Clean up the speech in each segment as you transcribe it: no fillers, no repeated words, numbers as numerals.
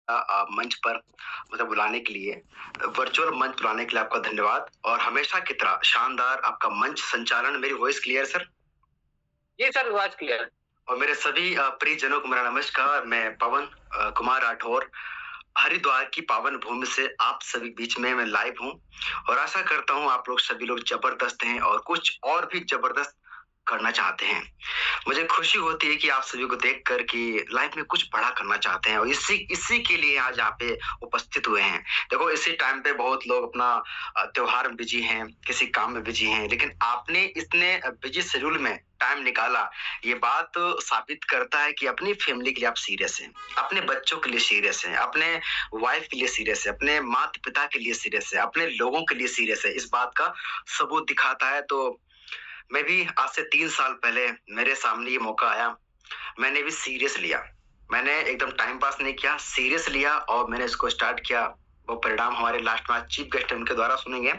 मंच पर मुझे बुलाने के लिए, वर्चुअल मंच बुलाने के लिए आपका धन्यवाद। और हमेशा की तरह शानदार आपका मंच संचालन। मेरी वॉइस क्लियर सर? जी सर, आवाज क्लियर। और मेरे सभी प्रियजनों को मेरा नमस्कार। मैं पवन कुमार राठौर, हरिद्वार की पावन भूमि से आप सभी बीच में मैं लाइव हूँ। और आशा करता हूँ आप लोग सभी लोग जबरदस्त हैं और कुछ और भी जबरदस्त करना चाहते हैं। मुझे खुशी होती है कि आप सभी को देख कर कि लाइफ में कुछ बड़ा करना चाहते हैं और इसी इसी के लिए आज यहाँ पे उपस्थित हुए हैं। देखो, इसी टाइम पे बहुत लोग अपना त्योहार में बिजी हैं, किसी काम में बिजी हैं, लेकिन आपने इतने बिजी शेड्यूल में टाइम निकाला। ये बात साबित करता है कि अपनी फैमिली के लिए आप सीरियस हैं, अपने बच्चों के लिए सीरियस हैं, अपने वाइफ के लिए सीरियस है, अपने माता पिता के लिए सीरियस है, अपने लोगों के लिए सीरियस है। इस बात का सबूत दिखाता है। तो मैं भी आज से 3 साल पहले मेरे सामने ये मौका आया, मैंने भी सीरियस लिया। मैंने एकदम टाइम पास नहीं किया, सीरियस लिया और मैंने इसको स्टार्ट किया। वो परिणाम हमारे लास्ट में आज चीफ गेस्ट है, उनके द्वारा सुनेंगे।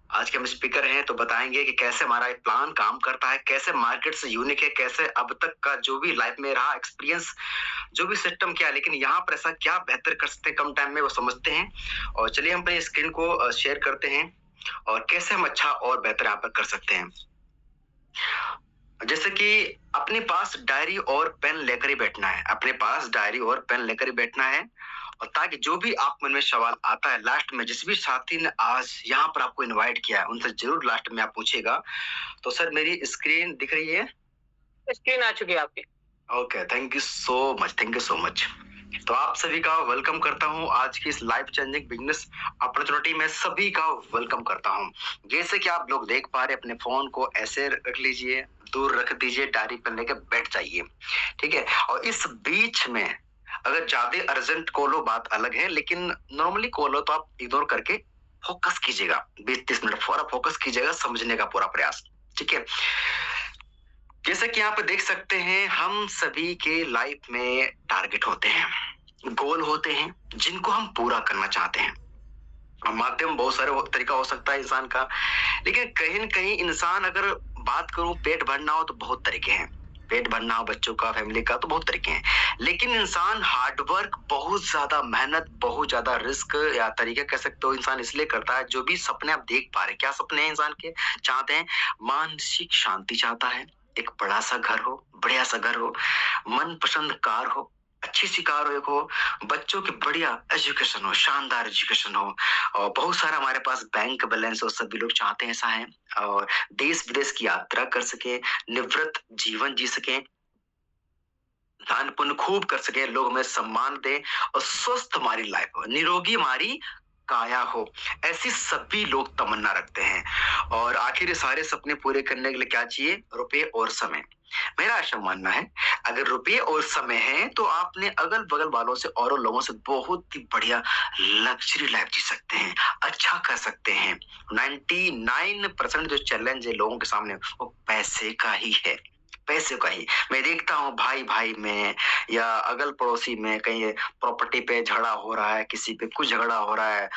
आज के हम स्पीकर हैं तो बताएंगे कि कैसे हमारा एक प्लान काम करता है, कैसे मार्केट से यूनिक है, कैसे अब तक का जो भी लाइफ में रहा एक्सपीरियंस, जो भी सिस्टम क्या है, लेकिन यहाँ पर ऐसा क्या बेहतर कर सकते हैं कम टाइम में, वो समझते हैं। और चलिए हम अपनी स्क्रीन को शेयर करते हैं और कैसे हम अच्छा और बेहतर यहाँ पर कर सकते हैं। जैसे कि अपने पास डायरी और पेन लेकर ही बैठना है, अपने पास डायरी और पेन लेकर ही बैठना है। और ताकि जो भी आप मन में सवाल आता है, लास्ट में जिस भी साथी ने आज यहाँ पर आपको इनवाइट किया है उनसे जरूर लास्ट में आप पूछेगा। तो सर मेरी स्क्रीन दिख रही है? स्क्रीन आ चुकी है आपकी। Okay, thank you so much, thank you so much. तो आप सभी का वेलकम करता हूं आज की इस लाइफ चेंजिंग बिजनेस अपॉर्चुनिटी में, सभी का वेलकम करता हूं। जैसे कि आप लोग देख पा रहे, अपने फोन को ऐसे रख लीजिए, दूर रख दीजिए, डायरी पर लेके बैठ जाइए, ठीक है। और इस बीच में अगर ज्यादा अर्जेंट कॉल हो बात अलग है, लेकिन नॉर्मली कॉल हो तो आप इग्नोर करके फोकस कीजिएगा। 20-30 मिनट पूरा फोकस कीजिएगा, समझने का पूरा प्रयास, ठीक है। जैसे कि यहाँ पे देख सकते हैं, हम सभी के लाइफ में टारगेट होते हैं, गोल होते हैं जिनको हम पूरा करना चाहते हैं। माध्यम बहुत सारे तरीका हो सकता है इंसान का, लेकिन कहीं न कहीं इंसान, अगर बात करूं पेट भरना हो तो बहुत तरीके हैं। पेट भरना हो बच्चों का, फैमिली का, तो बहुत तरीके हैं। लेकिन इंसान हार्डवर्क, बहुत ज्यादा मेहनत, बहुत ज्यादा रिस्क या तरीके कह सकते हो इंसान इसलिए करता है। जो भी सपने आप देख पा रहे हैं, क्या सपने हैं इंसान के? चाहते हैं मानसिक शांति, चाहता है एक बड़ा सा घर हो, बढ़िया सा घर हो, मनपसंद कार हो, अच्छी सी कार हो, एक हो, बच्चों की बढ़िया एजुकेशन हो, शानदार एजुकेशन हो, और बहुत सारा हमारे पास बैंक बैलेंस हो। सभी लोग चाहते हैं ऐसा है। और देश विदेश की यात्रा कर सके, निवृत्त जीवन जी सके, दान पुण्य खूब कर सके, लोग हमें सम्मान दे, और स्वस्थ हमारी लाइफ हो, निरोगी हमारी काया हो, ऐसी सभी लोग तमन्ना रखते हैं। और आखिर ये सारे सपने पूरे करने के लिए क्या चाहिए? रुपए और समय। मेरा ऐसा मानना है, अगर रुपये और समय है तो आपने अगल बगल वालों से और लोगों से बहुत ही बढ़िया लग्जरी लाइफ जी सकते हैं, अच्छा कर सकते हैं। 99% जो चैलेंज है लोगों के सामने वो पैसे का ही है, पैसे का ही। मैं देखता हूँ भाई भाई में या अगल पड़ोसी में कहीं प्रॉपर्टी पे झगड़ा हो रहा है, किसी पे कुछ झगड़ा हो रहा है,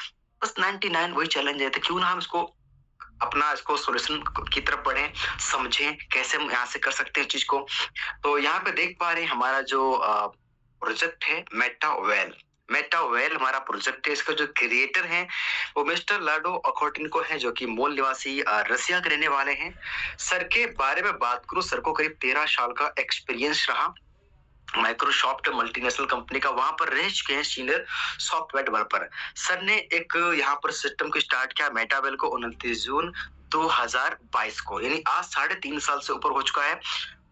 बस 99 वही चैलेंज है। तो क्यों ना हम इसको अपना इसको सॉल्यूशन की तरफ बढ़े, समझें कैसे हम यहाँ से कर सकते हैं चीज को। तो यहाँ पे देख पा रहे हैं हमारा जो प्रोजेक्ट है मेटावेल। मेटावेल हमारा प्रोजेक्ट है, इसका जो क्रिएटर है वो मिस्टर लाडो अखोटिनको है, जो कि मूल निवासी रसिया के रहने वाले हैं। सर के बारे में बात करूं, सर को करीब 13 साल का एक्सपीरियंस रहा माइक्रोसॉफ्ट मल्टीनेशनल कंपनी का, वहां पर रह चुके हैं सीनियर सॉफ्टवेयर डेवलपर। सर ने एक यहाँ पर सिस्टम को स्टार्ट किया मेटावेल को 29 जून 2022 को, यानी आज 3.5 साल से ऊपर हो चुका है।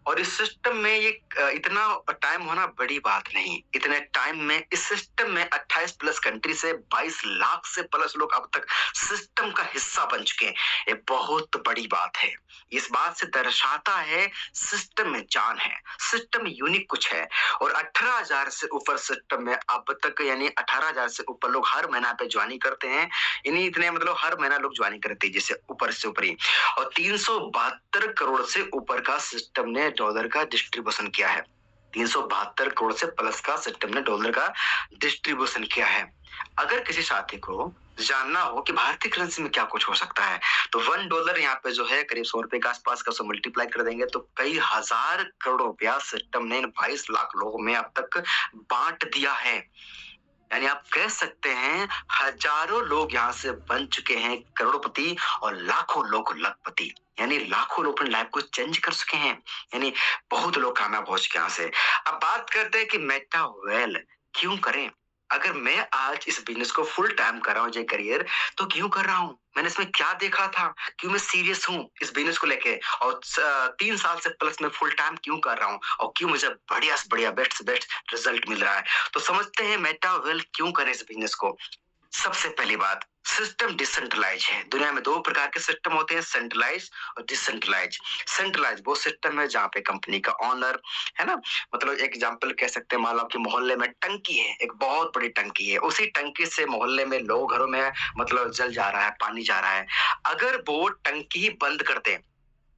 और इस सिस्टम में ये इतना टाइम होना बड़ी बात नहीं। इतने टाइम में इस सिस्टम में 28 प्लस कंट्री से 22 लाख से प्लस लोग अब तक सिस्टम का हिस्सा बन चुके हैं। ये बहुत बड़ी बात है। इस बात से दर्शाता है सिस्टम में जान है, सिस्टम में यूनिक कुछ है। और 18,000 से ऊपर सिस्टम में अब तक, यानी 18,000 से ऊपर लोग हर महीना पे ज्वाइनिंग करते हैं। यानी इतने मतलब हर महीना लोग ज्वाइनिंग करते हैं, जैसे ऊपर से ऊपर ही। और 372 करोड़ से ऊपर का सिस्टम ने डॉलर का डिस्ट्रीब्यूशन किया है। 372 करोड़ से प्लस का सिस्टम ने डॉलर का डिस्ट्रीब्यूशन किया है। अगर किसी साथी को जानना हो कि भारतीय करेंसी में क्या कुछ हो सकता है, तो $1 यहाँ पे जो है करीब 100 रुपए के आसपास का, सो मल्टीप्लाई कर देंगे तो कई हजार करोड़ रुपया सिस्टम ने 22 लाख लोगों में अब तक बांट दिया है। यानी आप कह सकते हैं हजारों लोग यहाँ से बन चुके हैं करोड़पति और लाखों लोग लखपति। यानी लाखों लोग अपनी लाइफ को चेंज कर चुके हैं। यानी बहुत लोग कामयाब हो चुके हैं यहाँ से। अब बात करते हैं कि मेटा वेल क्यों करें। अगर मैं आज इस बिजनेस को फुल टाइम कर रहा हूँ ये करियर, तो क्यों कर रहा हूँ, मैंने इसमें क्या देखा था, क्यों मैं सीरियस हूँ इस बिजनेस को लेके, और 3 साल से प्लस मैं फुल टाइम क्यों कर रहा हूँ, और क्यों मुझे बढ़िया से बढ़िया बेस्ट से बेस्ट रिजल्ट मिल रहा है। तो समझते हैं मेटा वेल क्यों करें इस बिजनेस को। सबसे पहली बात, सिस्टम डिसेंट्रलाइज है। दुनिया में दो प्रकार के सिस्टम होते हैं, सेंट्रलाइज और डिसेंट्रलाइज। सेंट्रलाइज वो सिस्टम है जहाँ पे कंपनी का ऑनर है ना, मतलब एग्जांपल कह सकते हैं, मान लो आपके मोहल्ले में टंकी है, एक बहुत बड़ी टंकी है, उसी टंकी से मोहल्ले में लोग घरों में मतलब जल जा रहा है, पानी जा रहा है। अगर वो टंकी ही बंद कर दे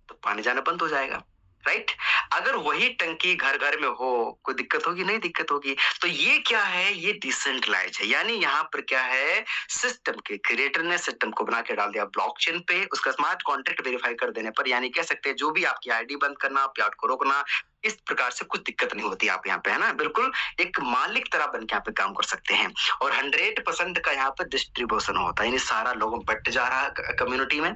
तो पानी जाना बंद हो जाएगा, राइट। अगर वही टंकी घर घर में हो, कोई दिक्कत होगी, नहीं दिक्कत होगी। तो ये क्या है, ये डिसेंट्रलाइज है। यानी यहाँ पर क्या है, सिस्टम के क्रिएटर ने सिस्टम को बना के डाल दिया ब्लॉकचेन पे, उसका स्मार्ट कॉन्ट्रैक्ट वेरीफाई कर देने पर, यानी कह सकते हैं जो भी आपकी आईडी बंद करना, प्याट को रोकना, इस प्रकार से कुछ दिक्कत नहीं होती आप यहाँ पे, है ना, बिल्कुल एक मालिक तरह बन के यहाँ पे काम कर सकते हैं। और 100% का यहाँ पे डिस्ट्रीब्यूशन होता है, यानी सारा लोगों बट जा रहा है कम्युनिटी में।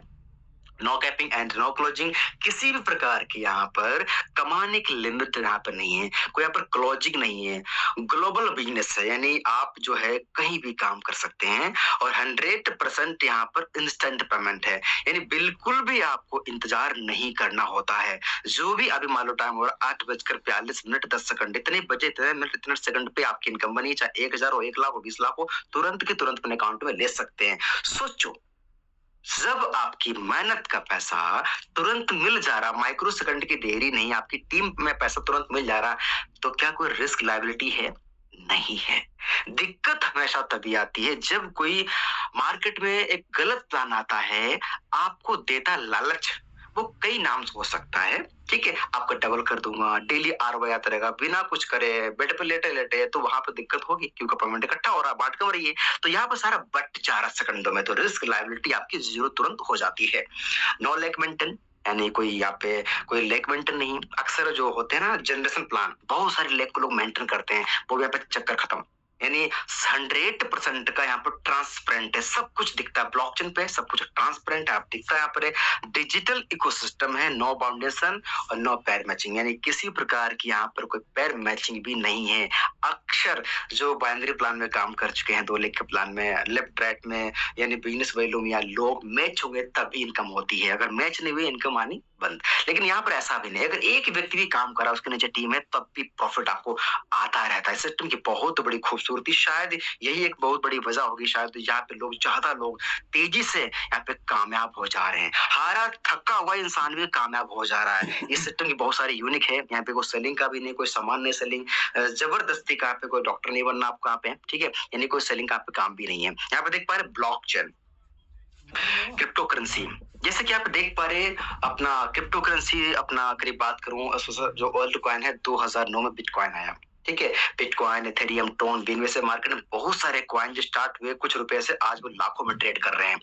No capping and no closing, किसी भी प्रकार की यहाँ पर कमाने की लिमिट यहाँ पर नहीं है, कोई यहाँ पर क्लोजिंग नहीं है। ग्लोबल बिजनेस है, यानी आप जो है कहीं भी काम कर सकते हैं। और 100% यहाँ पर इंस्टेंट पेमेंट है, यानी बिल्कुल भी आपको इंतजार नहीं करना होता है। जो भी अभी मान लो टाइम हो रहा 8:42 10 इतने बजे इतने मिनट इतने सेकंड पे आपकी इनकम बनी, चाहे 1,000 हो, 1 लाख हो, 20 लाख हो, तुरंत के तुरंत अपने अकाउंट में ले सकते हैं। सोचो, जब आपकी मेहनत का पैसा तुरंत मिल जा रहा, माइक्रो सेकंड की देरी नहीं, आपकी टीम में पैसा तुरंत मिल जा रहा, तो क्या कोई रिस्क लायबिलिटी है? नहीं है। दिक्कत हमेशा तभी आती है जब कोई मार्केट में एक गलत प्लान आता है, आपको देता लालच। वो कई नाम हो सकता है, ठीक है, आपका डबल कर दूंगा, डेली आरओआई आता रहेगा, बिना कुछ करे बेड पे लेटे लेटे, तो वहां पे दिक्कत होगी क्योंकि पेमेंट इकट्ठा हो रहा है, बाट कम रही है। तो यहाँ पर सारा बट जा रहा सेकंडों में, तो रिस्क लायबिलिटी आपकी जीरो तुरंत हो जाती है। नो लेक मेंटेन, यानी कोई यहाँ पे कोई लेक मेंटेन नहीं। अक्सर जो होते हैं ना जनरेशन प्लान, बहुत सारे लेक को लोग मेंटेन करते हैं, वो यहाँ पे चक्कर खत्म। यानी 100% का यहाँ पर ट्रांसपेरेंट है, सब कुछ दिखता है ब्लॉकचेन पे, सब कुछ ट्रांसपेरेंट है, आप दिखता है। यहाँ पर डिजिटल इकोसिस्टम है, नो बाउंडेशन और नो पैर मैचिंग, यानी किसी प्रकार की यहाँ पर कोई पैर मैचिंग भी नहीं है। अक्सर जो बाइनरी प्लान में काम कर चुके हैं, 2 लेख के प्लान में, लेफ्ट राइट में, यानी बिजनेस वैल्यू में, या लोग मैच होंगे तभी इनकम होती है, अगर मैच नहीं हुई इनकम आनी बंद। लेकिन यहाँ पर ऐसा भी नहीं, अगर एक व्यक्ति भी काम कर रहा है, उसके नीचे टीम है, तब भी प्रॉफिट आपको आता रहता है। सिस्टम की बहुत बड़ी खूबसूरती, शायद यही एक बहुत बड़ी वजह होगी, शायद यहाँ पे ज्यादा लोग तेजी से यहाँ पे कामयाब हो जा रहे हैं। हारा थका हुआ इंसान भी कामयाब हो जा रहा है। इस सिस्टम की बहुत सारी यूनिक है, यहाँ पे कोई सेलिंग का भी नहीं, कोई सामान नहीं सेलिंग, जबरदस्ती का, यहाँ पे कोई डॉक्टर नहीं बनना आपको यहाँ पे, ठीक है, यानी कोई सेलिंग का आप पे काम भी नहीं है। यहाँ पे देख पा रहे ब्लॉकचेन, क्रिप्टो करेंसी, जैसे कि आप देख पा रहे अपना क्रिप्टो करेंसी, अपना करीब बात करूं, जो वर्ल्ड कॉइन है, 2009 में बिटकॉइन आया, ठीक है, बिटकॉइन, एथेरियम, टोन, बिन, वैसे मार्केट में बहुत सारे कॉइन जो स्टार्ट हुए कुछ रुपए से, आज वो लाखों में ट्रेड कर रहे हैं।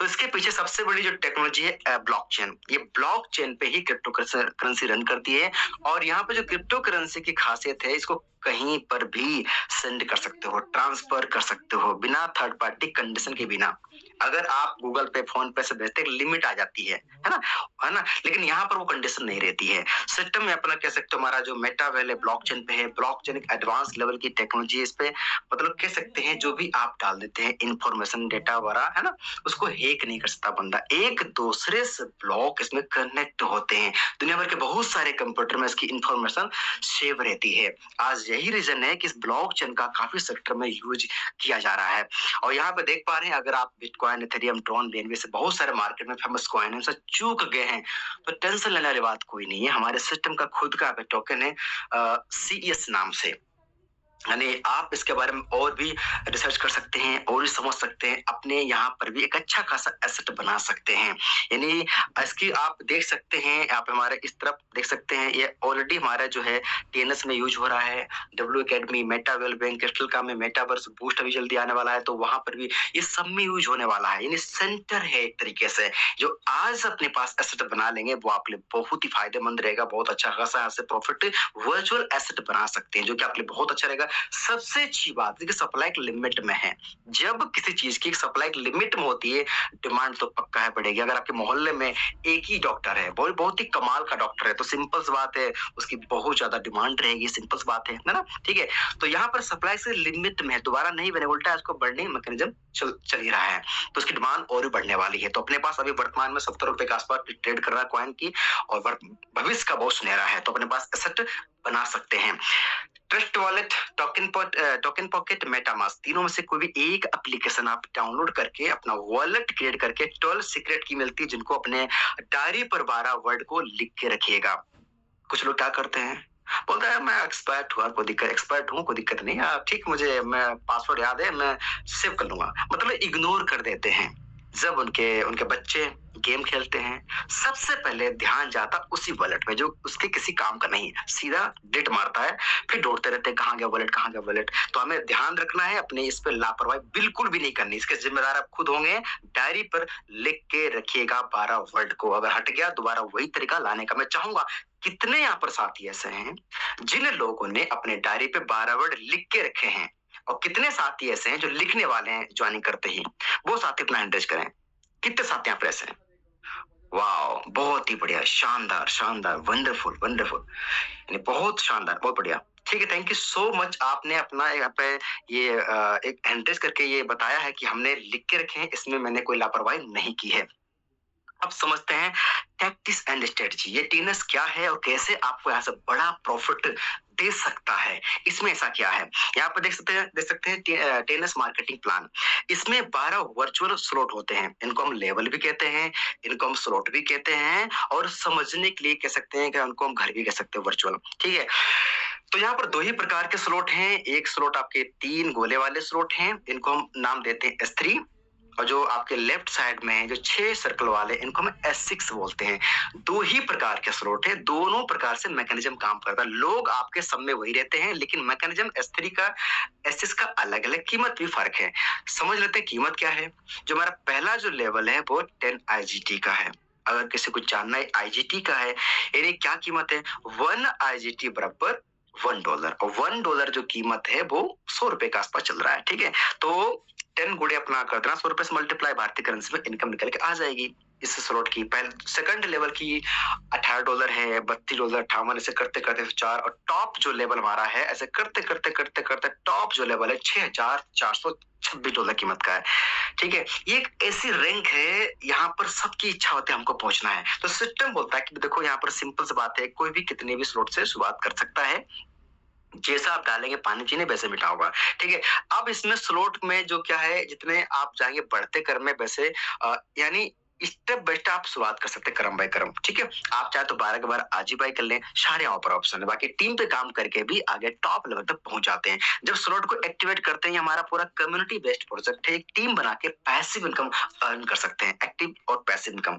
तो इसके पीछे सबसे बड़ी जो टेक्नोलॉजी है ब्लॉकचेन, ये ब्लॉकचेन पे ही क्रिप्टो करेंसी रन करती है। और यहाँ पे जो क्रिप्टो करेंसी की खासियत है, इसको कहीं पर भी सेंड कर सकते हो, ट्रांसफर कर सकते हो, बिना थर्ड पार्टी कंडीशन के बिना। अगर आप गूगल पे, फोन पे से भेजते, लिमिट आ जाती है ना, है ना, लेकिन यहाँ पर वो कंडीशन नहीं रहती है। सिस्टम में अपना कह सकते हो, हमारा जो मेटा वेल है ब्लॉकचेन पे है, ब्लॉकचेन एक एडवांस लेवल की टेक्नोलॉजी है। इस पे मतलब कह सकते हैं जो भी आप डाल देते हैं इंफॉर्मेशन, डेटा वगैरह, है ना, उसको हैक नहीं कर सकता बंदा। एक दूसरे से ब्लॉक इसमें कनेक्ट होते हैं, दुनिया भर के बहुत सारे कंप्यूटर में इसकी इंफॉर्मेशन सेव रहती है। आज यही रीजन है कि इस ब्लॉकचेन का काफी सेक्टर में यूज किया जा रहा है। और यहाँ पे देख पा रहे हैं, अगर आप बिटकॉइन, एथेरियम, ट्रॉन, बीएनबी से बहुत सारे मार्केट में फेमस कॉइन है, उनसे चूक गए हैं, तो टेंशन लेने वाली बात कोई नहीं है। हमारे सिस्टम का खुद का टोकन है सीईएस नाम से, यानी आप इसके बारे में और भी रिसर्च कर सकते हैं और भी समझ सकते हैं, अपने यहाँ पर भी एक अच्छा खासा एसेट बना सकते हैं। यानी इसकी आप देख सकते हैं, आप हमारे इस तरफ देख सकते हैं, ये ऑलरेडी हमारा जो है टीएनएस में यूज हो रहा है, W academy, Meta well bank, crystal का में मेटावर्स बूस्ट अभी जल्दी आने वाला है, तो वहां पर भी ये सब में यूज होने वाला है। यानी सेंटर है एक तरीके से, जो आज अपने पास एसेट बना लेंगे वो आपके लिए बहुत ही फायदेमंद रहेगा, बहुत अच्छा खासा यहाँ से प्रॉफिट वर्चुअल एसेट बना सकते हैं, जो कि आपके लिए बहुत अच्छा रहेगा। सबसे अच्छी बात है कि सप्लाई एक लिमिट में है। जब किसी चीज की सप्लाई एक लिमिट में होती है, डिमांड तो पक्का है बढ़ेगी। अगर आपके मोहल्ले में एक ही डॉक्टर है, बहुत ही कमाल का डॉक्टर है, तो सिंपल सी बात है उसकी बहुत ज्यादा डिमांड रहेगी। सिंपल सी बात है ना? ठीक है, तो यहाँ पर सप्लाई से लिमिट में है, दोबारा नहीं बने, उल्टा इसको बढ़ने मैकेनिज्म चल ही रहा है, तो उसकी डिमांड और भी बढ़ने वाली है। तो अपने पास अभी वर्तमान में 70 रुपए के आसपास ट्रेड कर रहा है कॉइन की, और भविष्य का बहुत सुनहरा है, तो अपने पास एसेट बना सकते हैं। Trust wallet, token pocket, MetaMask, तीनों में से कोई भी एक एप्लीकेशन आप डाउनलोड करके अपना वॉलेट क्रिएट करके 12 सीक्रेट की मिलती है, जिनको अपने डायरी पर 12 वर्ड को लिख के रखिएगा। कुछ लोग क्या करते हैं, बोलता है मैं एक्सपर्ट हूँ, कोई दिक्कत नहीं, ठीक, मुझे मैं पासवर्ड याद है, मैं सेव कर लूंगा, मतलब इग्नोर कर देते हैं। जब उनके बच्चे गेम खेलते हैं, सबसे पहले ध्यान जाता उसी वॉलेट में जो उसके किसी काम का नहीं है, सीधा डिलीट मारता है, फिर ढूंढते रहते हैं कहाँ गया वॉलेट। तो हमें ध्यान रखना है, अपने इस पे लापरवाही बिल्कुल भी नहीं करनी, इसके जिम्मेदार आप खुद होंगे। डायरी पर लिख के रखिएगा 12 वर्ड को, अगर हट गया दोबारा वही तरीका लाने का। मैं चाहूंगा, कितने यहाँ पर साथी ऐसे हैं जिन लोगों ने अपने डायरी पे 12 वर्ड लिख के रखे हैं, और कितने साथी ऐसे हैं जो लिखने वाले हैं ज्वाइनिंग करते ही, वो साथी अपना हैंड रेज करें। कितने साथी यहाँ पर ऐसे हैं? वाह, बहुत ही बढ़िया, शानदार, वंडरफुल, बहुत शानदार, बहुत बढ़िया। ठीक है, थैंक यू सो मच। आपने अपना यहाँ पे ये एक एंट्रेस करके ये बताया है कि हमने लिख के रखे हैं, इसमें मैंने कोई लापरवाही नहीं की है। अब समझते हैं टैक्टिस एंड स्ट्रेटजी, ये टीनस क्या है और कैसे आपको यहाँ से बड़ा प्रॉफिट दे सकता है। इसमें ऐसा क्या है, यहाँ पर देख सकते हैं टेनस मार्केटिंग प्लान। इसमें 12 वर्चुअल स्लॉट होते हैं, इनको हम लेवल भी कहते हैं, इनको हम स्लॉट भी कहते हैं, और समझने के लिए कह सकते हैं कि उनको हम घर भी कह सकते हैं, वर्चुअल। ठीक है, तो यहाँ पर दो ही प्रकार के स्लॉट हैं। एक स्लॉट आपके 3 गोले वाले स्लॉट हैं, इनको हम नाम देते हैं S3, और जो आपके लेफ्ट साइड में है जो 6 सर्कल वाले, इनको हम S6 बोलते हैं। दो ही प्रकार के स्लॉट है, दोनों प्रकार से मैकेनिज्म काम करता है। लोग आपके सब में वही रहते हैं, लेकिन मैकेनिज्म S3 का S6 का अलग अलग कीमत भी फर्क है। समझ लेते हैं कीमत क्या है। जो हमारा पहला जो लेवल है वो 10 IGT का है। अगर किसी को जानना है IGT का है, यानी क्या कीमत है, 1 IGT बराबर $1, और $1 जो कीमत है वो 100 रुपए के आसपास चल रहा है। ठीक है, तो 10 गुड़े अपना कर देना, 100 रुपए से मल्टीप्लाई भारतीय करेंसी में इनकम निकल के आ जाएगी इस स्लॉट की। पहले सेकंड लेवल की $18 है, $32, 58, ऐसे करते करते 4, और टॉप जो लेवल हमारा है, ऐसे करते करते टॉप जो लेवल है $6426 कीमत का है। ठीक है, ये एक ऐसी रैंक है, यहाँ पर सबकी इच्छा होती है हमको पहुंचना है, तो सिस्टम बोलता है कि देखो यहाँ पर सिंपल सी बात है, कोई भी कितने भी स्लॉट से शुरुआत कर सकता है, जैसा आप डालेंगे पानी चीनी वैसे मीठा होगा। ठीक है, अब इसमें स्लॉट में जो क्या है, जितने आप जाएंगे बढ़ते क्रम में, वैसे यानी स्टेप बाय स्टेप आप शुरुआत कर सकते हैं, क्रम बाय क्रम। ठीक है, आप चाहे तो 12 के 12 आज ही बाय कर लें, सारे यहाँ पर ऑप्शन है। बाकी टीम पे काम करके भी आगे टॉप लेवल तक पहुंच जाते हैं। जब स्लॉट को एक्टिवेट करते हैं, हमारा पूरा कम्युनिटी बेस्ड प्रोजेक्ट है, एक टीम बना के पैसिव इनकम अर्न कर सकते हैं, एक्टिव और पैसिव इनकम।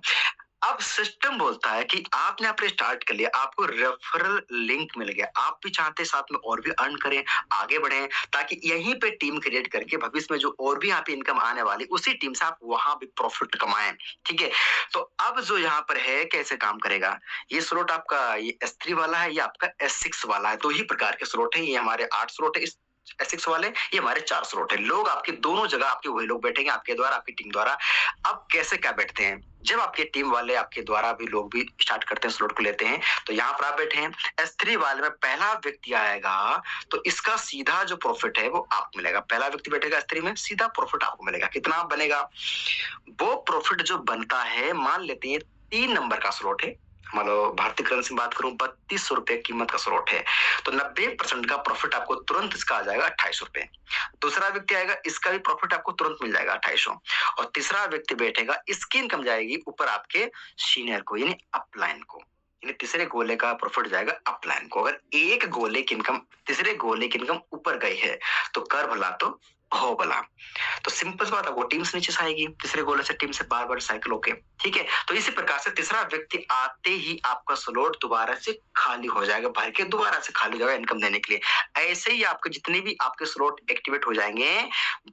अब सिस्टम बोलता है कि आपने अपने स्टार्ट कर लिया, आपको रेफरल लिंक मिल गया, आप भी चाहते हैं साथ में और भी अर्न करें, आगे बढ़ें, ताकि यहीं पे टीम क्रिएट करके भविष्य में जो और भी यहाँ पे इनकम आने वाली, उसी टीम से आप वहां भी प्रॉफिट कमाएं। ठीक है, तो अब जो यहाँ पर है कैसे काम करेगा, ये स्लॉट आपका ये S3 वाला है, ये आपका S6 वाला है। दो ही प्रकार के स्लॉट है, ये हमारे 8 स्लॉट है, इस S6 वाले, ये हमारे 4 स्लॉट है। लोग आपके दोनों जगह आपके वही लोग बैठेंगे, आपके द्वारा, आपकी टीम द्वारा। अब कैसे क्या बैठते हैं, जब आपके टीम वाले आपके द्वारा भी लोग भी स्टार्ट करते हैं, स्लॉट को लेते हैं, तो यहाँ पर आप बैठे हैं। S3 वाले में पहला व्यक्ति आएगा तो इसका सीधा जो प्रॉफिट है वो आपको मिलेगा। पहला व्यक्ति बैठेगा S3 में, सीधा प्रॉफिट आपको मिलेगा। कितना बनेगा, वो प्रॉफिट जो बनता है, मान लेते हैं 3 नंबर का स्लॉट है, मान लो भारतीय करेंसी में बात करूं 3200 रुपए कीमत का स्लॉट है, तो 90% का प्रॉफिट आपको तुरंत इसका आ जाएगा 2800 रुपए। दूसरा व्यक्ति आएगा, इसका भी प्रॉफिट आपको तुरंत मिल जाएगा 2800, और तीसरा व्यक्ति बैठेगा, इसकी इनकम जाएगी ऊपर आपके सीनियर को, यानी अपलाइन को, यानी तीसरे गोले का प्रॉफिट जाएगा अपलाइन को। अगर एक गोले की इनकम तीसरे गोले की इनकम ऊपर गई है तो कर भला तो हो भला। तो सिंपल बात है, वो टीम से नीचे से आएगी, तीसरे गोले से टीम से बार बार साइकिल होके। ठीक है, तो इसी प्रकार से तीसरा व्यक्ति आते ही आपका स्लॉट दोबारा से खाली हो जाएगा, भर के दोबारा से खाली हो जाएगा इनकम देने के लिए। ऐसे ही आपके जितने भी आपके स्लॉट एक्टिवेट हो जाएंगे,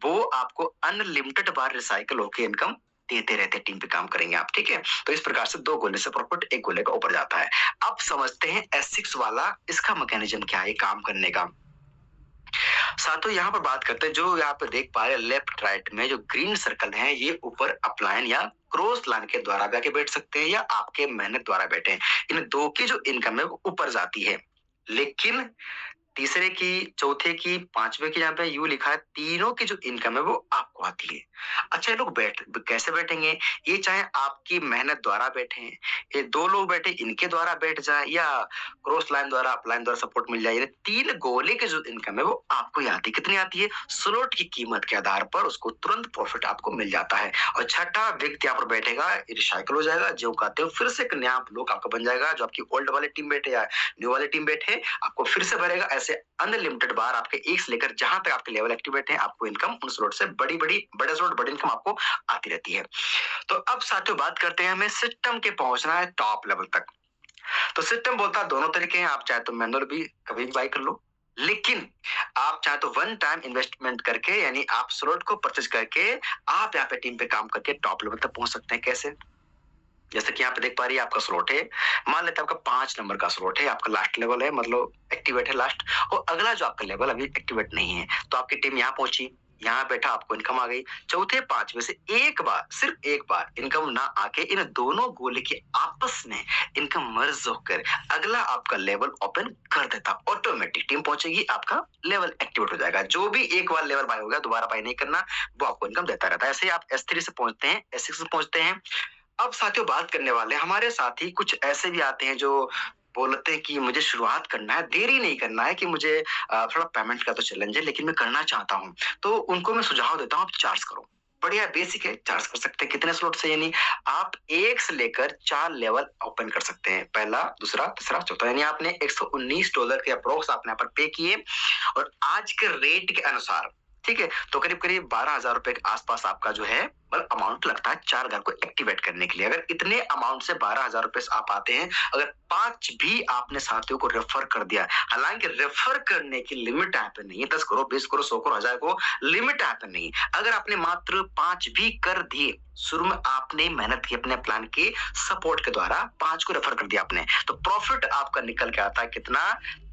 वो आपको अनलिमिटेड बार रिसाइकिल होके इनकम देते रहते, टीम पे काम करेंगे आप। ठीक है, तो इस प्रकार से 2 गोले से प्रॉफिट 1 गोले का ऊपर जाता है। अब समझते हैं S6 वाला, इसका मैकेनिज्म क्या है काम करने का। साथियों यहाँ पर बात करते हैं, जो यहाँ पे देख पा रहे हैं लेफ्ट राइट में जो ग्रीन सर्कल है, ये ऊपर अपलाइन या क्रॉस लाइन के द्वारा भी आके बैठ सकते हैं या आपके मेहनत द्वारा बैठे। इन दो की जो इनकम है वो ऊपर जाती है, लेकिन तीसरे की, चौथे की, पांचवे की जहाँ पे यू लिखा है, तीनों की जो इनकम है वो आपको आती है। अच्छा, ये लोग कैसे बैठेंगे? ये चाहे आपकी मेहनत द्वारा बैठे, ये दो लोग बैठे इनके द्वारा बैठ जाए, या क्रॉस लाइन द्वारा, अपलाइन द्वारा सपोर्ट मिल जाए, ये तीन गोले की जो इनकम है वो आपको ही आती है। कितनी आती है? स्लॉट की कीमत के आधार पर उसको तुरंत प्रॉफिट आपको मिल जाता है। और छठा व्यक्ति यहाँ पर बैठेगा, रिसाइकल हो जाएगा, जो कहते हो फिर से एक नया लोग आपका बन जाएगा, जो आपकी ओल्ड वाले टीम बैठे या न्यू वाले टीम बैठे, आपको फिर से भरेगा। ऐसे अनलिमिटेड बार आपके एक से लेकर जहां तक आपके लेवल एक्टिवेट है, आपको इनकम उन स्लॉट से बड़े स्लॉट, बड़ी इनकम आपको आती रहती है। तो अब साथियों बात करते हैं, हमें सिस्टम के पहुंचना है टॉप लेवल तक। तो सिस्टम बोलता है दोनों तरीके हैं, आप चाहे तो मैनुअल भी कभी भी बाय कर लो, लेकिन आप चाहे तो वन टाइम इन्वेस्टमेंट करके, यानी आप स्लॉट को परचेज करके आप यहाँ पे टीम पे काम करके टॉप लेवल तक पहुंच सकते हैं। कैसे? जैसे कि यहाँ पे देख पा रही है, आपका स्लॉट है, मान लेते हैं आपका 5 नंबर का स्लॉट है, आपका लास्ट लेवल है, मतलब एक्टिवेट है लास्ट, और अगला जो आपका लेवल अभी एक्टिवेट नहीं है, तो आपकी टीम यहाँ पहुंची, यहाँ बैठा, आपको इनकम आ गई। चौथे 5 में से एक बार, सिर्फ एक बार इनकम ना आके इन दोनों गोले के आपस में इनकम मर्ज होकर अगला आपका लेवल ओपन कर देता, ऑटोमेटिक टीम पहुंचेगी, आपका लेवल एक्टिवेट हो जाएगा। जो भी एक बार लेवल बाय हो गया, दोबारा बाय नहीं करना, वो आपको इनकम देता रहता है। ऐसे ही आप S3 से पहुंचते हैं, S6 से पहुंचते हैं। अब साथियों बात करने वाले हैं, हमारे साथी कुछ ऐसे भी आते हैं जो बोलते हैं कि मुझे शुरुआत करना है, देरी नहीं करना है, कि मुझे थोड़ा पेमेंट का तो चैलेंज है, लेकिन मैं करना चाहता हूँ। तो उनको मैं सुझाव देता हूँ, आप चार्ज करो, बढ़िया बेसिक है, चार्ज कर सकते हैं। कितने स्लॉट से? यानी आप 1 से लेकर 4 लेवल ओपन कर सकते हैं, पहला, दूसरा, तीसरा, चौथा। यानी आपने $119 के अप्रोक्स आपने यहाँ पर पे किए, और आज के रेट के अनुसार, ठीक है, तो करीब करीब 12,000 रुपए के आसपास आपका जो है मतलब अमाउंट लगता है 4 घर को एक्टिवेट करने के लिए। अगर इतने अमाउंट से 12,000 रुपए आप आते हैं, अगर 5 भी आपने साथियों को रेफर कर दिया, हालांकि रेफर करने की लिमिट यहाँ पे नहीं है, 10 करो, 20 करो, 100 करो, 1000 करो, लिमिट यहाँ पे नहीं। अगर आपने मात्र 5 भी कर दिए, शुरू में आपने मेहनत की अपने प्लान के सपोर्ट के द्वारा 5 को रेफर कर दिया आपने, तो प्रॉफिट आपका निकल के आता है कितना?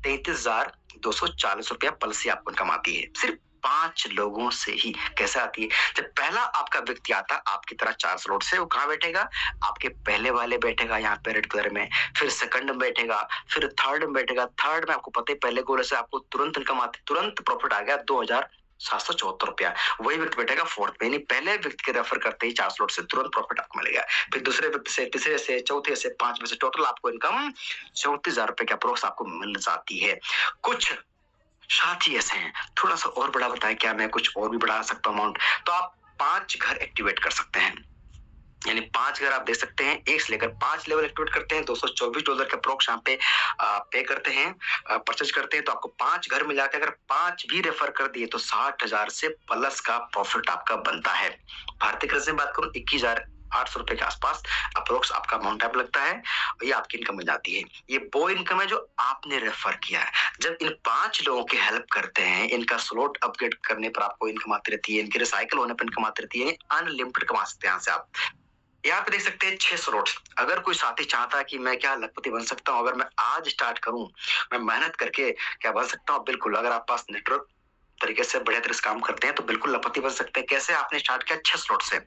33,240 रुपया पॉलिसी आपको कमाती है, सिर्फ 5 लोगों से ही। कैसे आती है? जब पहला आपका व्यक्ति आता है आपकी तरह 4 स्लॉट से, वो कहाँ बैठेगा? आपके पहले वाले बैठेगा यहाँ पे रेड कलर में, फिर सेकंड में बैठेगा, फिर थर्ड में बैठेगा। थर्ड में आपको पता है पहले गोले से आपको तुरंत इनकम आती, तुरंत प्रॉफिट आ गया 2,774 रुपया। वही व्यक्ति बैठेगा फोर्थ पे, यानी पहले व्यक्ति के रेफर करते ही 4 स्लॉट से तुरंत प्रॉफिट आपको मिलेगा। फिर दूसरे व्यक्ति से, तीसरे से, चौथे से, 5 में से टोटल आपको इनकम 34,000 रुपए के अप्रोक्स आपको मिल जाती है। कुछ साथी ऐसे हैं, थोड़ा सा और बड़ा बताएं, क्या मैं कुछ और भी बढ़ा सकता हूँ अमाउंट? तो आप 5 घर एक्टिवेट कर सकते हैं, यानी 5 घर आप दे सकते हैं, 1 से लेकर 5 लेवल एक्टिवेट करते हैं, $224 के अप्रोक्स यहाँ पे पे करते हैं, परचेज करते हैं, तो आपको 5 घर मिल जाते हैं। अगर 5 भी रेफर कर दिए तो 60,000 से प्लस का प्रॉफिट आपका बनता है। भारतीय करेंसी में बात करूं, 21,800 रुपए के आसपास अप्रोक्स आपका अमाउंट टाइप लगता है, और ये आपकी इनकम मिल जाती है। ये वो इनकम है जो आपने रेफर किया है। जब इन 5 लोगों की हेल्प करते हैं, इनका स्लॉट अपग्रेड करने पर आपको इनकम आती रहती है, इनके रिसाइकल होने पर इनकम आती रहती है, अनलिमिटेड कमा सकते हैं यहाँ से आप। यहाँ पे देख सकते हैं 6 स्लॉट्स। अगर कोई साथी चाहता है कि मैं क्या लखपति बन सकता हूँ, अगर मैं आज स्टार्ट करूं, मैं मेहनत करके क्या बन सकता हूँ? बिल्कुल, अगर आप पास नेटवर्क तरीके से बढ़िया तरह से काम करते हैं तो बिल्कुल लखपति बन सकते हैं। कैसे? आपने स्टार्ट किया 6 स्लॉट से,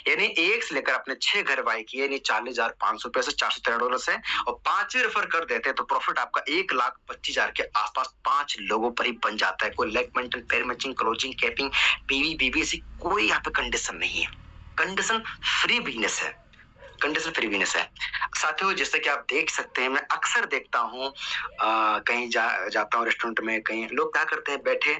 यानी 1 से लेकर आपने 6 घर बाय किए, यानी 40,500 रुपए से, $413 से, और 5 ही रेफर कर देते हैं तो प्रॉफिट आपका 1,25,000 के आसपास 5 लोगों पर ही बन जाता है। कोई leg maintain, pair matching, closing, capping, PV, BBC, कोई यहाँ पे कंडीशन नहीं है। कंडीशन फ्री बिजनेस है, कंडीशन फ्री बिजनेस है। साथियों जैसे कि आप देख सकते हैं, मैं अक्सर देखता हूँ कहीं जाता हूँ रेस्टोरेंट में, कहीं लोग क्या करते हैं, बैठे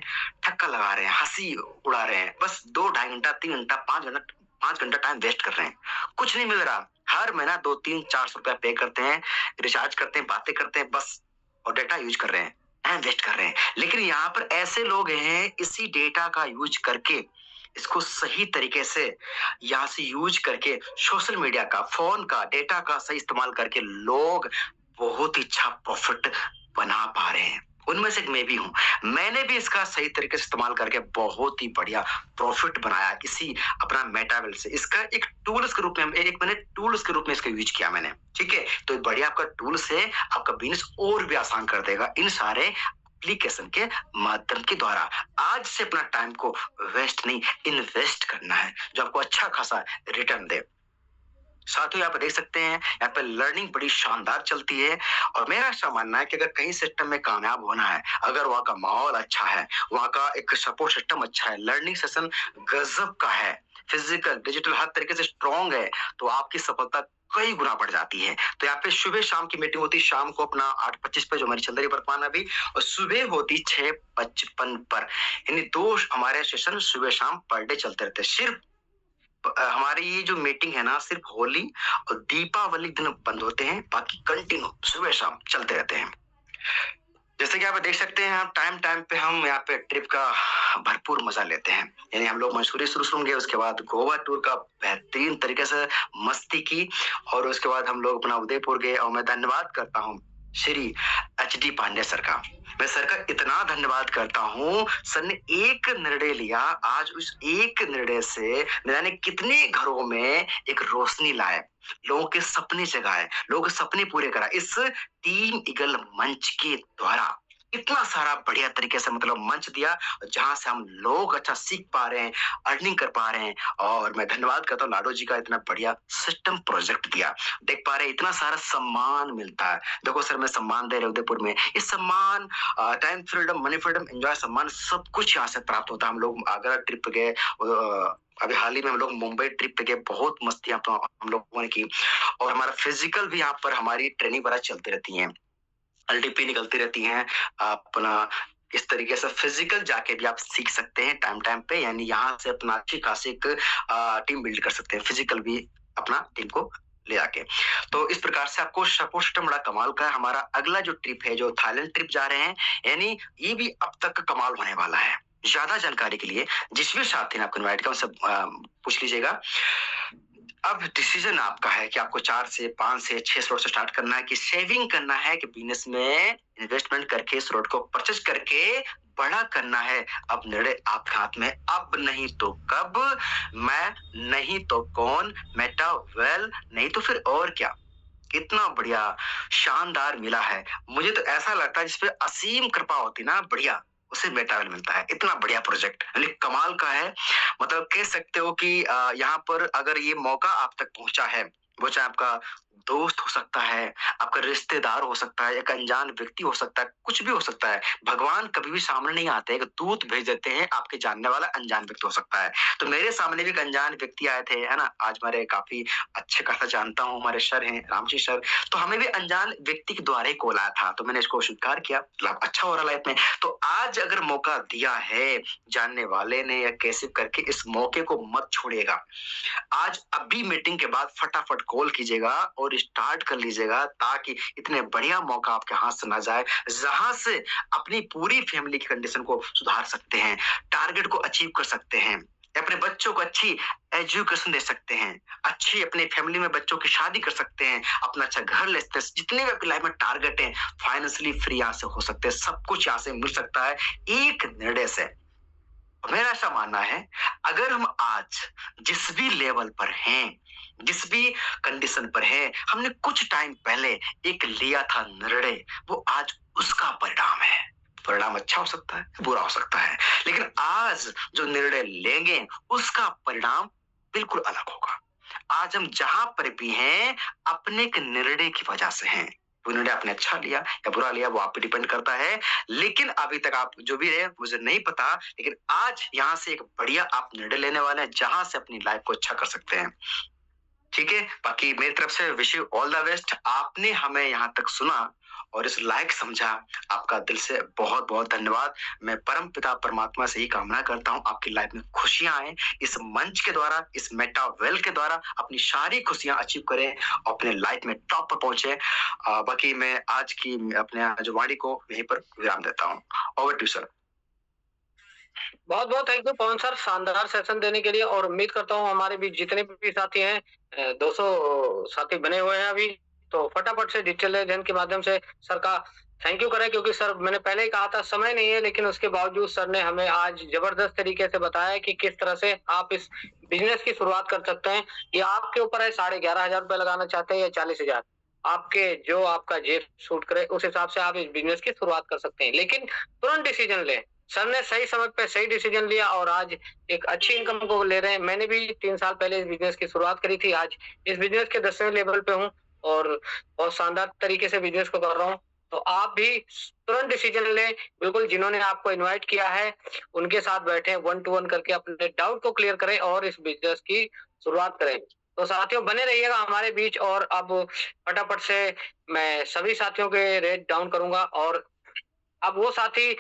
ठक्का लगा रहे हैं, हंसी उड़ा रहे हैं, बस 2 ढाई घंटा, 3 घंटा, 5 घंटा टाइम वेस्ट कर रहे हैं, कुछ नहीं मिल रहा। हर महीना 200-300-400 रुपया पे करते हैं, रिचार्ज करते हैं, बातें करते हैं बस, और डेटा यूज कर रहे हैं, टाइम वेस्ट कर रहे हैं। लेकिन यहाँ पर ऐसे लोग हैं, इसी डेटा का यूज करके, इसको सही तरीके से यहाँ से यूज करके, सोशल मीडिया का, फोन का, डेटा का सही इस्तेमाल करके लोग बहुत ही अच्छा प्रॉफिट बना पा रहे हैं। उनमें से मैं भी हूं। मैंने भी इसका सही तरीके से इस्तेमाल करके बहुत ही बढ़िया प्रॉफिट बनाया इसी अपना मेटावेल से। इसका एक टूल्स के रूप में, मैंने टूल्स के रूप में इसका यूज किया मैंने, ठीक है। तो बढ़िया आपका टूल्स है, आपका बिजनेस और भी आसान कर देगा। इन सारे एप्लीकेशन के माध्यम के द्वारा आज से अपना टाइम को वेस्ट नहीं, इन्वेस्ट करना है जो आपको अच्छा खासा रिटर्न दे। साथ ही यहाँ पे देख सकते हैं, यहाँ पे लर्निंग बड़ी शानदार चलती है और मेरा ऐसा मानना है कि अगर कहीं सिस्टम में कामयाब होना है, अगर वहाँ का माहौल अच्छा है, वहाँ का एक सपोर्ट सिस्टम अच्छा है, लर्निंग सेशन गजब का है, फिजिकल डिजिटल हर तरीके से स्ट्रॉन्ग है, तो आपकी सफलता कई गुना बढ़ जाती है। तो यहाँ पे सुबह शाम की मीटिंग होती है, शाम को अपना 8:25 पे जो हमारी चल रही है वर्तमान अभी, और सुबह होती 6:55 पर, यानी 2 हमारे सेशन सुबह शाम पर डे चलते रहते हैं। सिर्फ हमारी ये जो मीटिंग है ना, सिर्फ होली और दीपावली दिन बंद होते हैं, बाकी कंटिन्यू सुबह शाम चलते रहते हैं। जैसे कि आप देख सकते हैं, टाइम टाइम पे हम यहाँ पे ट्रिप का भरपूर मजा लेते हैं। यानी हम लोग मसूरी शुरू गए, उसके बाद गोवा टूर का बेहतरीन तरीके से मस्ती की, और उसके बाद हम लोग अपना उदयपुर गए। और मैं धन्यवाद करता हूँ श्री HD पांडे सर का। मैं सर का इतना धन्यवाद करता हूँ, सर ने एक निर्णय लिया, आज उस एक निर्णय से न जाने कितने घरों में एक रोशनी लाए, लोगों के सपने जगाए, लोगों के सपने पूरे करा इस टीम ईगल मंच के द्वारा। इतना सारा बढ़िया तरीके से मतलब मंच दिया जहां से हम लोग अच्छा सीख पा रहे हैं, अर्निंग कर पा रहे हैं। और मैं धन्यवाद करता हूँ लाडो जी का, इतना बढ़िया सिस्टम प्रोजेक्ट दिया। देख पा रहे हैं इतना सारा सम्मान मिलता है। देखो सर, मैं सम्मान दे रहे उदयपुर में, इस सम्मान, time freedom, money freedom, enjoy सम्मान सब कुछ यहाँ से प्राप्त होता है। हम लोग आगरा ट्रिप पे गए, अभी हाल ही में हम लोग मुंबई ट्रिप पे गए, बहुत मस्ती हम लोगों ने की। और हमारा फिजिकल भी यहाँ पर हमारी ट्रेनिंग वगैरह चलती रहती है, LDP निकलती रहती हैं अपना। इस तरीके से फिजिकल जाके भी आप सीख सकते हैं टाइम टाइम पे, यानी यहाँ से अपना अच्छी खासी एक टीम बिल्ड कर सकते हैं, फिजिकल भी अपना टीम को ले आके। तो इस प्रकार से आपको सपोर्ट सिस्टम बड़ा कमाल का है। हमारा अगला जो ट्रिप है, जो थाईलैंड ट्रिप जा रहे हैं, यानी ये भी अब तक का कमाल होने वाला है। ज्यादा जानकारी के लिए जिस भी साथी ने आपको इनवाइट किया उनसे पूछ लीजिएगा। अब डिसीजन आपका है कि आपको 4 से 5 से 6 स्लॉट से स्टार्ट करना है, कि सेविंग करना है, कि बिजनेस में इन्वेस्टमेंट करके स्लॉट को परचेज करके बड़ा करना है। अब निर्णय आपके हाथ में, अब नहीं तो कब, मैं नहीं तो कौन, मेटा वेल नहीं तो फिर और क्या। इतना बढ़िया शानदार मिला है, मुझे तो ऐसा लगता है जिसपे असीम कृपा होती ना, बढ़िया उसे मेटावेल मिलता है। इतना बढ़िया प्रोजेक्ट यानी कमाल का है। मतलब कह सकते हो कि यहाँ पर अगर ये मौका आप तक पहुंचा है, वो चाहे आपका दोस्त हो सकता है, आपका रिश्तेदार हो सकता है, एक अनजान व्यक्ति हो सकता है, कुछ भी हो सकता है। भगवान कभी भी सामने नहीं आते, एक दूत भेज देते हैं, आपके जानने वाला अनजान व्यक्ति हो सकता है। तो मेरे सामने भी एक अनजान व्यक्ति आए थे, है ना। आज हमारे काफी अच्छे खासा जानता हूँ, हमारे सर हैं रामजी सर, तो हमें भी अनजान व्यक्ति के द्वारा ही कॉल आया था, तो मैंने इसको स्वीकार किया, लाभ अच्छा हो रहा लाइफ में। तो आज अगर मौका दिया है जानने वाले ने या कैसे करके, इस मौके को मत छोड़िएगा। आज अभी मीटिंग के बाद फटाफट कॉल कीजिएगा और स्टार्ट कर लीजिएगा, ताकि इतने बढ़िया मौका आपके हाथ से ना जाए, जहां से अपनी पूरी फैमिली की कंडीशन को सुधार सकते हैं, टारगेट को अचीव कर सकते हैं, अपने बच्चों को अच्छी एजुकेशन दे सकते हैं, अच्छी अपनी फैमिली में बच्चों की शादी कर सकते हैं, अपना अच्छा घर ले सकते हैं। जितने भी आपकी लाइफ में टारगेट हैं, फाइनेंशियली फ्री यहाँ से हो सकते हैं, सब कुछ यहाँ से मिल सकता है एक निर्णय से। मेरा ऐसा मानना है, अगर हम आज जिस भी लेवल पर हैं, जिस भी कंडीशन पर है, हमने कुछ टाइम पहले एक लिया था निर्णय, वो आज उसका परिणाम है। परिणाम अच्छा हो सकता है, बुरा हो सकता है, लेकिन आज जो निर्णय लेंगे उसका परिणाम बिल्कुल अलग होगा। आज हम जहां पर भी हैं, अपने एक निर्णय की वजह से हैं। वो निर्णय आपने अच्छा लिया या बुरा लिया, वो आप पे डिपेंड करता है। लेकिन अभी तक आप जो भी रहे मुझे नहीं पता, लेकिन आज यहाँ से एक बढ़िया आप निर्णय लेने वाले हैं, जहां से अपनी लाइफ को अच्छा कर सकते हैं। ठीक है, बाकी मेरी तरफ से wish you all the best. आपने हमें यहाँ तक सुना और इस लायक समझा, आपका दिल से बहुत बहुत धन्यवाद। मैं परम पिता परमात्मा से ही कामना करता हूँ आपकी लाइफ में खुशियां आए, इस मंच के द्वारा, इस मेटा वेल के द्वारा अपनी सारी खुशियां अचीव करें, अपने लाइफ में टॉप पर पहुंचे। बाकी मैं आज की अपने जो वाणी को यहीं पर विराम देता हूँ। Over to sir. बहुत बहुत थैंक यू पवन सर, शानदार सेशन देने के लिए। और उम्मीद करता हूँ हमारे बीच जितने भी साथी हैं, 200 साथी बने हुए हैं अभी, तो फटाफट से डिजिटल लेन के माध्यम से सर का थैंक यू करें। क्योंकि सर मैंने पहले ही कहा था समय नहीं है, लेकिन उसके बावजूद सर ने हमें आज जबरदस्त तरीके से बताया कि किस तरह से आप इस बिजनेस की शुरुआत कर सकते हैं। ये आपके ऊपर है, 11,500 रुपए लगाना चाहते हैं या 40,000। आपके जो आपका जेब सूट करे उस हिसाब से आप इस बिज़नेस की शुरुआत कर सकते हैं। लेकिन तुरंत डिसीज़न लें। सर ने सही समय पे सही डिसीज़न लिया और आज एक अच्छी इनकम को ले रहे हैं। मैंने भी 3 साल पहले इस बिज़नेस की शुरुआत करी थी। आज इस बिज़नेस के 10वें लेवल पे हूँ और बहुत शानदार तरीके से बिज़नेस को कर रहा हूँ। तो आप भी तुरंत डिसीज़न लें। बिल्कुल जिन्होंने आपको इनवाइट किया है, उनके साथ बैठें, 1 टू 1 करके अपने डाउट को क्लियर करें और इस बिज़नेस की शुरुआत करें। तो साथियों बने रहिएगा हमारे बीच और अब फटाफट से मैं सभी साथियों के रेट डाउन करूँगा और अब वो साथी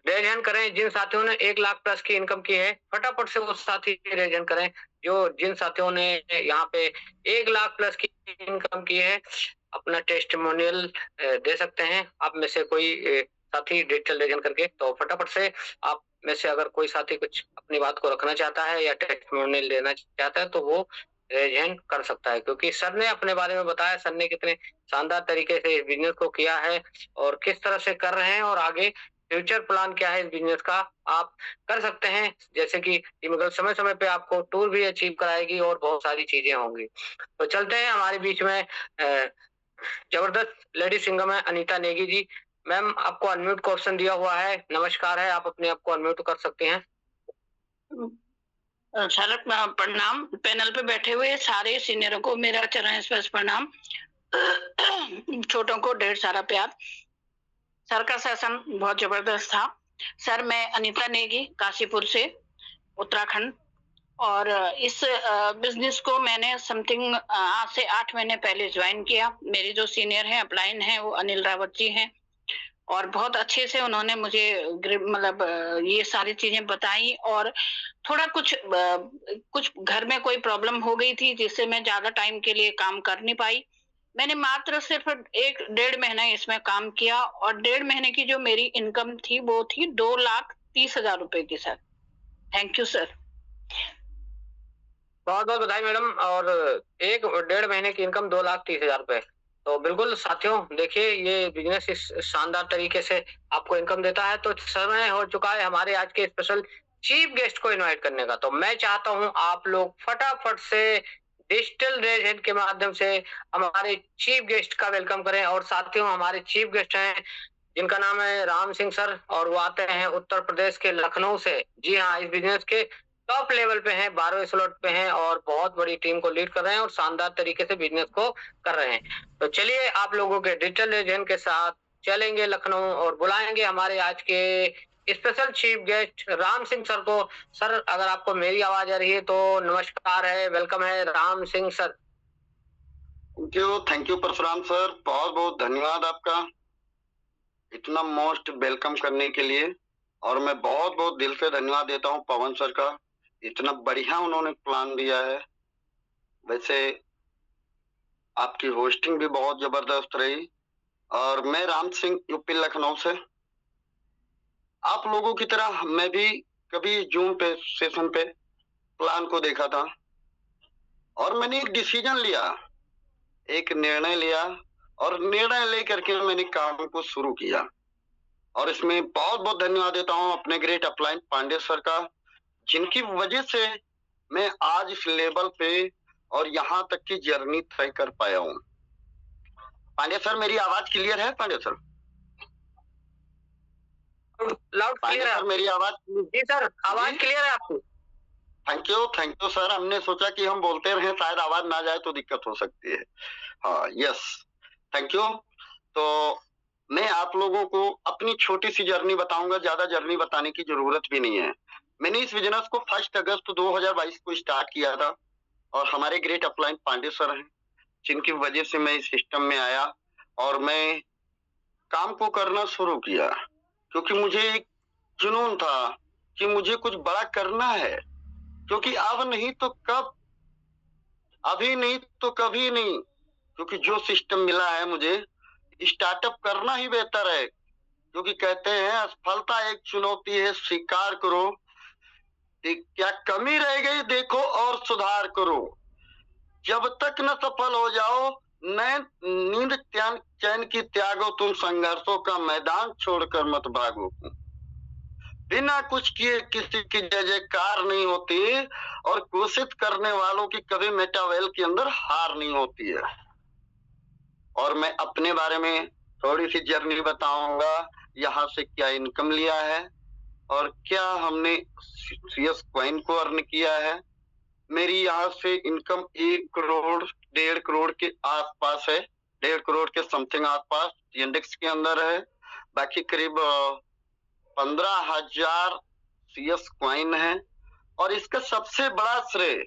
रेज़ हैंड करें जिन साथियों ने 1 लाख प्लस की इनकम की है, फटाफट से वो साथी रेज़ हैंड करें, जो जिन साथियों ने यहाँ पे 1 लाख प्लस की इनकम की है, अपना टेस्टिमोनियल दे सकते हैं। आप में से कोई साथी डिजिटल रेज़ हैंड करके, तो फटाफट से आप में से अगर कोई साथी कुछ अपनी बात को रखना चाहता है या टेस्टिमोनियल देना चाहता है, तो वो रेज़ हैंड कर सकता है क्योंकि सर ने अपने बारे में बताया, सर ने कितने शानदार तरीके से इस बिज़नेस को किया है और किस तरह से कर रहे हैं और आगे फ्यूचर प्लान क्या है इस बिज़नेस का, आप कर सकते हैं। जैसे कि ये मतलब समय-समय पे आपको टूर भी अचीव कराएगी और बहुत सारी चीज़ें होंगी। तो चलते हैं हमारे बीच में जबरदस्त लेडी सिंगर है अनीता नेगी जी। मैम आपको अनम्यूट का ऑप्शन दिया हुआ है। नमस्कार है, आप अपने आप को अनम्यूट कर सकते हैं। सर प्रणाम। पैनल पे बैठे हुए सारे सीनियरों को मेरा चरण स्पर्श प्रणाम। छोटों को ढेर सारा प्यार। सर का सेशन बहुत जबरदस्त था। सर मैं अनीता नेगी काशीपुर से उत्तराखंड और इस बिजनेस को मैंने समथिंग आज से 8 महीने पहले ज्वाइन किया। मेरी जो सीनियर हैं अपलाइन हैं वो अनिल रावत जी हैं और बहुत अच्छे से उन्होंने मुझे मतलब ये सारी चीजें बताई और थोड़ा कुछ घर में कोई प्रॉब्लम हो गई थी जिससे मैं ज्यादा टाइम के लिए काम कर नहीं पाई। मैंने मात्र सिर्फ 1-1.5 महीना इसमें काम किया और 1.5 महीने की जो मेरी इनकम थी वो थी 2,30,000 रुपए की सर। Thank you sir. बहुत-बहुत बधाई मैडम और 1-1.5 महीने की इनकम 2,30,000 रुपए। तो बिल्कुल साथियों देखिए ये बिज़नेस इस शानदार तरीके से आपको इनकम देता है तो समय हो चुका है हमारे आज के स्पेशल चीफ गेस्ट को इनवाइट करने का। तो मैं चाहता हूँ आप लोग फटाफट से डिजिटल रेज़ हैंड के माध्यम से हमारे चीफ गेस्ट का वेलकम करें और साथियों हमारे चीफ गेस्ट हैं जिनका नाम है राम सिंह सर और वो आते हैं उत्तर प्रदेश के लखनऊ से। जी हाँ, इस बिज़नेस के टॉप लेवल पे हैं, 12वें स्लॉट पे हैं और बहुत बड़ी टीम को लीड कर रहे हैं और शानदार तरीके से बिज़नेस को कर रहे हैं। तो चलिए आप लोगों के डिजिटल लेजेंड के साथ चलेंगे लखनऊ और बुलाएँगे हमारे आज के special chief guest Ram Singh sir को। सर अगर आपको मेरी आवाज़ आ रही है तो नमस्कार है, वेलकम है Ram Singh sir. Thank you Parshuram sir, बहुत-बहुत धन्यवाद आपका इतना मोस्ट वेलकम करने के लिए और मैं बहुत-बहुत दिल से धन्यवाद देता हूँ पवन सर का, इतना बढ़िया उन्होंने प्लान दिया है। वैसे आपकी होस्टिंग भी बहुत जबरदस्त रही और मैं राम सिंह यूपी लखनऊ से। आप लोगों की तरह मैं भी कभी जूम पे सेशन पे प्लान को देखा था और मैंने एक डिसीजन लिया, एक निर्णय लिया और निर्णय लेकर के मैंने काम को शुरू किया और इसमें बहुत बहुत धन्यवाद देता हूं अपने ग्रेट अपलाइन पांडे सर का, जिनकी वजह से मैं आज इस लेवल पे और यहाँ तक की जर्नी तय कर पाया हूँ। पांडे सर मेरी आवाज क्लियर है? पांडे सर लाउड क्लियर है मेरी आवाज? जी सर, आवाज क्लियर है आपकी। Thank you sir. हमने सोचा कि हम बोलते रहे, शायद आवाज ना जाए तो दिक्कत हो सकती है। हाँ यस, थैंक यू। तो मैं आप लोगों को अपनी छोटी सी जर्नी बताऊंगा, ज्यादा जर्नी बताने की जरूरत भी नहीं है। मैंने इस बिजनेस को 1 अगस्त 2022 को स्टार्ट किया था और हमारे ग्रेट अपलाइन पांडे सर हैं जिनकी वजह से मैं इस सिस्टम में आया और मैं काम को करना शुरू किया क्योंकि मुझे एक जुनून था कि मुझे कुछ बड़ा करना है, क्योंकि अब नहीं तो कब, अभी नहीं तो कभी नहीं, क्योंकि जो सिस्टम मिला है मुझे स्टार्टअप करना ही बेहतर है। क्योंकि कहते हैं असफलता एक चुनौती है, स्वीकार करो कि क्या कमी रह गई देखो और सुधार करो। जब तक न सफल हो जाओ नैन नींद चैन की त्यागो, तुम संघर्षों का मैदान छोड़कर मत भागो। बिना कुछ किए किसी की जय जयकार नहीं होती और कोशिश करने वालों की कभी मेटावेल के अंदर हार नहीं होती है। और मैं अपने बारे में थोड़ी सी जर्नी बताऊंगा, यहाँ से क्या इनकम लिया है और क्या हमने CS कॉइन को अर्न किया है। मेरी यहाँ से इनकम 1 करोड़ 1.5 करोड़ के आसपास है, 1.5 करोड़ के समथिंग आसपास इंडेक्स के अंदर है। बाकी करीब 15,000 CS कॉइन है। और इसका सबसे बड़ा श्रेय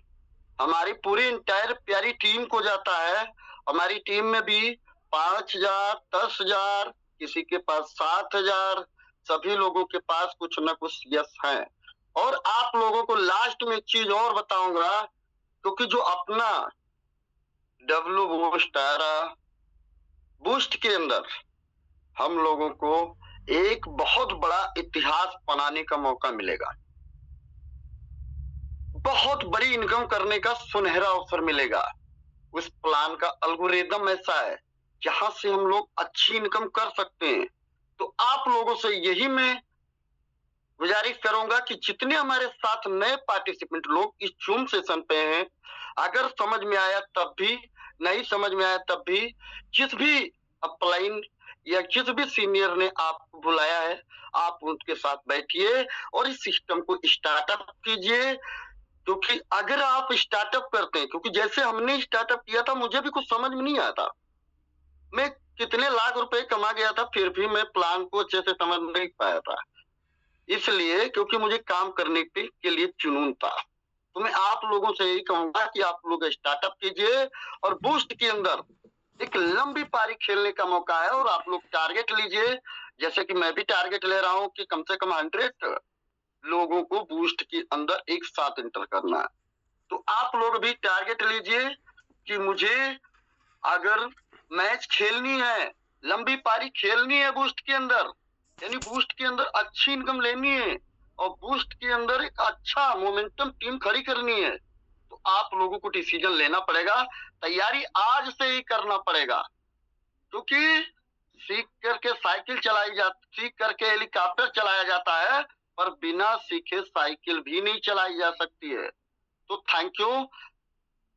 हमारी पूरी इंटायर प्यारी टीम को जाता है। हमारी टीम में भी 5,000, 10,000, किसी के पास 7,000, सभी लोगों के पास कुछ न कुछ CS है। और आप लोगों को लास्ट में एक चीज और बताऊंगा, क्योंकि जो अपना W बूस्ट आ रहा, बूस्ट के अंदर हम लोगों को एक बहुत बड़ा इतिहास बनाने का मौका मिलेगा, बहुत बड़ी इनकम करने का सुनहरा अवसर मिलेगा। उस प्लान का एल्गोरिदम ऐसा है जहां से हम लोग अच्छी इनकम कर सकते हैं। तो आप लोगों से यही मैं गुजारिश करूंगा कि जितने हमारे साथ नए पार्टिसिपेंट लोग इस जूम सेशन पे हैं, अगर समझ में आया तब भी, नहीं समझ में आया तब भी, जिस भी अपलाइन या जिस भी सीनियर ने आपको बुलाया है, आप उनके साथ बैठिए और इस सिस्टम को स्टार्टअप कीजिए। क्योंकि अगर आप स्टार्टअप करते हैं, क्योंकि जैसे हमने स्टार्टअप किया था मुझे भी कुछ समझ में नहीं आया था, मैं कितने लाख रुपए कमा गया था, फिर भी मैं प्लान को अच्छे से समझ नहीं पाया था। इसलिए क्योंकि मुझे काम करने के लिए जुनून था। तो मैं आप लोगों से यही कहूंगा कि आप लोग स्टार्टअप कीजिए और बूस्ट के अंदर एक लंबी पारी खेलने का मौका है। और आप लोग टारगेट लीजिए, जैसे कि मैं भी टारगेट ले रहा हूं कि कम से कम 100 लोगों को बूस्ट के अंदर एक साथ एंटर करना है। तो आप लोग भी टारगेट लीजिए कि मुझे अगर मैच खेलनी है, लंबी पारी खेलनी है बूस्ट के अंदर, यानी बूस्ट के अंदर अच्छी इनकम लेनी है और बूस्ट के अंदर एक अच्छा मोमेंटम टीम खड़ी करनी है, तो आप लोगों को डिसीजन लेना पड़ेगा। तैयारी आज से ही करना पड़ेगा, क्योंकि सीख करके साइकिल सीख करके हेलीकॉप्टर चलाया जाता है, पर बिना सीखे साइकिल भी नहीं चलाई जा सकती है। तो थैंक यू,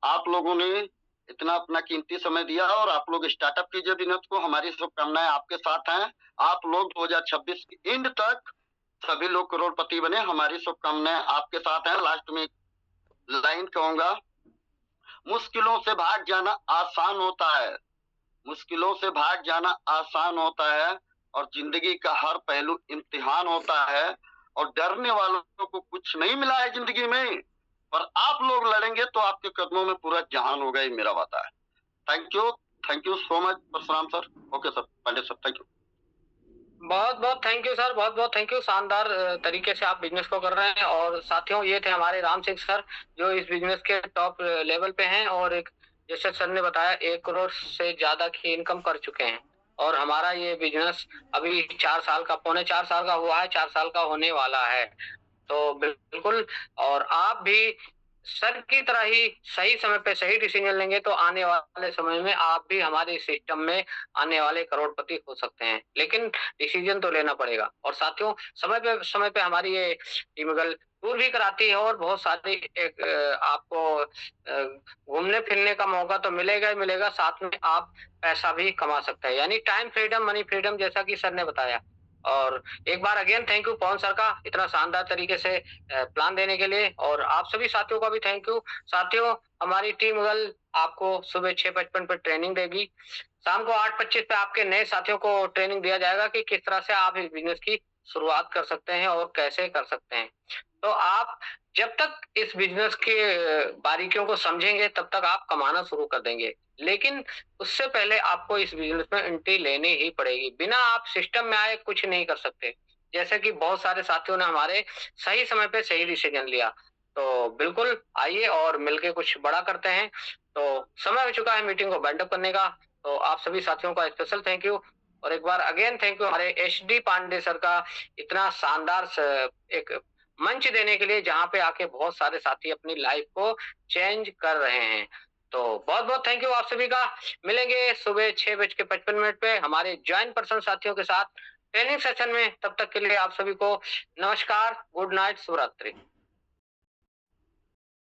आप लोगों ने इतना अपना कीमती समय दिया और आप लोग स्टार्टअप कीजिए बिजनेस को। हमारी शुभकामनाएं आपके साथ हैं। आप लोग 2026 के एंड तक सभी लोग करोड़पति बने, हमारी शुभकामनाएं आपके साथ हैं। लास्ट में लाइन कहूंगा, मुश्किलों से भाग जाना आसान होता है, मुश्किलों से भाग जाना आसान होता है और जिंदगी का हर पहलू इम्तिहान होता है। और डरने वालों को कुछ नहीं मिला है जिंदगी में, पर आप लोग लड़ेंगे तो आपके कदमों में पूरा जहान होगा, ये मेरा वादा है। Thank you so much Parshuram sir. Okay sir, Pandey sir, thank you. बहुत बहुत थैंक यू सर, बहुत बहुत थैंक यू। शानदार तरीके से आप बिजनेस को कर रहे हैं। और साथियों, ये थे हमारे राम सिंह सर, जो इस बिजनेस के टॉप लेवल पे हैं और एक, जैसे सर ने बताया, 1 करोड़ से ज्यादा की इनकम कर चुके हैं। और हमारा ये बिजनेस अभी 4 साल का, पौने 4 साल का हुआ है, 4 साल का होने वाला है। तो बिल्कुल, और आप भी सर की तरह ही सही समय पे सही डिसीजन लेंगे तो आने वाले समय में आप भी हमारे सिस्टम में आने वाले करोड़पति हो सकते हैं। लेकिन डिसीजन तो लेना पड़ेगा। और साथियों, समय पे हमारी ये टीमगल टूर भी कराती है और बहुत सारी आपको घूमने फिरने का मौका तो मिलेगा ही मिलेगा, साथ में आप पैसा भी कमा सकते हैं, यानी टाइम फ्रीडम, मनी फ्रीडम, जैसा कि सर ने बताया। और एक बार again thank you Pawan sir का, इतना शानदार तरीके से प्लान देने के लिए। और आप सभी साथियों का भी थैंक यू। साथियों, हमारी टीम गल आपको सुबह 6:55 पर ट्रेनिंग देगी, शाम को 8:25 पे आपके नए साथियों को ट्रेनिंग दिया जाएगा कि किस तरह से आप इस बिजनेस की शुरुआत कर सकते हैं और कैसे कर सकते हैं। तो आप जब तक इस बिजनेस के बारीकियों को समझेंगे तब तक आप कमाना शुरू कर देंगे। लेकिन उससे पहले आपको इस बिजनेस में एंट्री लेनी ही पड़ेगी। बिना आप सिस्टम में आए कुछ नहीं कर सकते। जैसे कि बहुत सारे साथियों ने हमारे सही समय पे सही डिसीजन लिया। तो बिल्कुल आइए और मिलके कुछ बड़ा करते हैं। तो समय हो चुका है मीटिंग को वाइंड अप करने का। तो आप सभी साथियों का स्पेशल थैंक यू। और एक बार अगेन थैंक यू हमारे HD पांडे सर का, इतना शानदार एक मंच देने के लिए, जहां पे आके बहुत सारे साथी अपनी लाइफ को चेंज कर रहे हैं। तो बहुत बहुत थैंक यू आप सभी का। मिलेंगे सुबह 6:55 पे हमारे ज्वाइन पर्सन साथियों के साथ ट्रेनिंग सेशन में। तब तक के लिए आप सभी को नमस्कार, गुड नाइट, शुभ रात्रि।